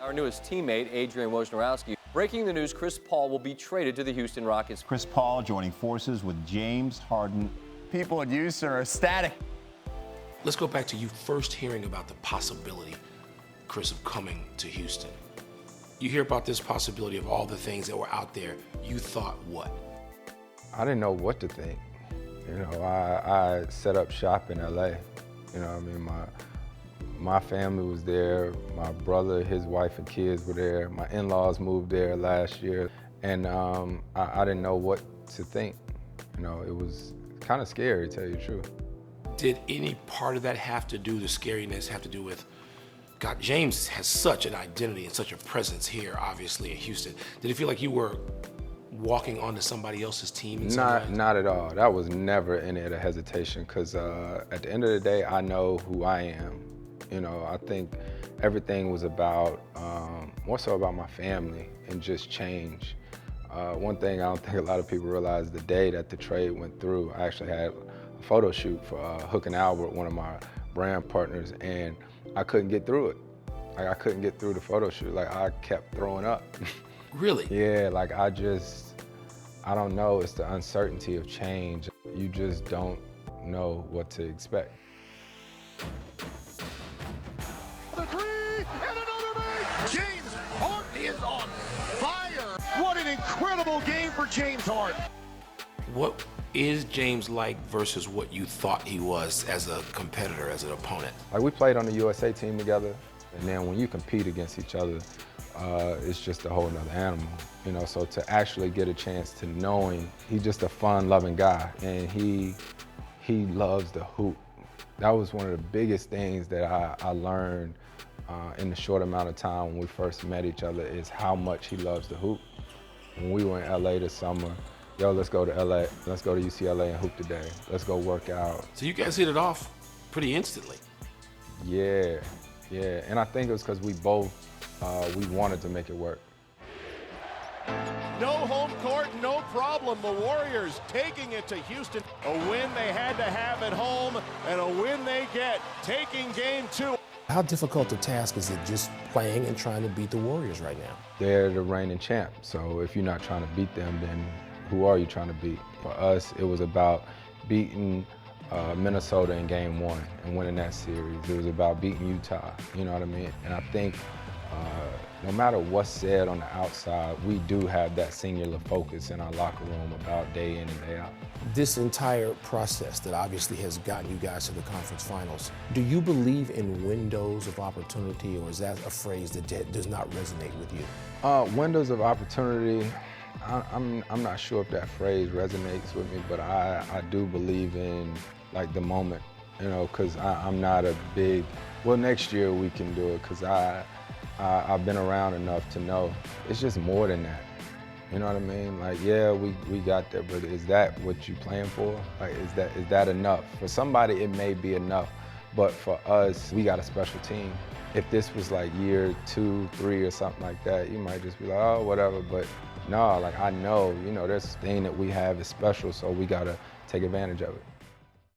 Our newest teammate, Adrian Wojnarowski, breaking the news: Chris Paul will be traded to the Houston Rockets. Chris Paul joining forces with James Harden. People in Houston are ecstatic. Let's go back to you first hearing about the possibility, Chris, of coming to Houston. You hear about this possibility of all the things that were out there. You thought what? I didn't know what to think. You know, I set up shop in LA. You know, I mean, my family was there. My brother, his wife and kids were there. My in-laws moved there last year. And I didn't know what to think. You know, it was kind of scary, to tell you the truth. Did any part of that have to do, the scariness have to do with, God, James has such an identity and such a presence here, obviously, in Houston. Did it feel like you were walking onto somebody else's team? Not at all. That was never any of the hesitation, because at the end of the day, I know who I am. You know, I think everything was about, more so about my family and just change. One thing I don't think a lot of people realize, the day that the trade went through, I actually had a photo shoot for Hook and Albert, one of my brand partners, and I couldn't get through it. Like, I couldn't get through the photo shoot. Like, I kept throwing up. Really? Yeah, like I don't know, it's the uncertainty of change. You just don't know what to expect. The three, and another make! James Harden is on fire! What an incredible game for James Harden! What is James like versus what you thought he was as a competitor, as an opponent? Like, we played on the USA team together, and then when you compete against each other, it's just a whole nother animal. You know, so to actually get a chance to know him, he's just a fun-loving guy, and he loves the hoop. That was one of the biggest things that I learned in the short amount of time when we first met each other, is how much he loves the hoop. When we were in LA this summer, yo, let's go to LA, let's go to UCLA and hoop today. Let's go work out. So you guys hit it off pretty instantly. Yeah, and I think it was because we both, we wanted to make it work. No home court, no problem. The Warriors taking it to Houston. A win they had to have at home, and a win they get, taking game 2. How difficult a task is it just playing and trying to beat the Warriors right now? They're the reigning champ, so if you're not trying to beat them, then who are you trying to beat? For us, it was about beating Minnesota in game 1 and winning that series. It was about beating Utah, you know what I mean? And I think no matter what's said on the outside, we do have that singular focus in our locker room about day in and day out. This entire process that obviously has gotten you guys to the conference finals, do you believe in windows of opportunity, or is that a phrase that does not resonate with you? Windows of opportunity, I'm not sure if that phrase resonates with me, but I do believe in, like, the moment, you know, because I'm not a big, well, next year we can do it, because I've been around enough to know it's just more than that. You know what I mean? Like, yeah, we got there, but is that what you playing for? Like, is that enough? For somebody, it may be enough, but for us, we got a special team. If this was like year 2, 3 or something like that, you might just be like, oh, whatever, but no, like, I know, you know, this thing that we have is special, so we gotta take advantage of it.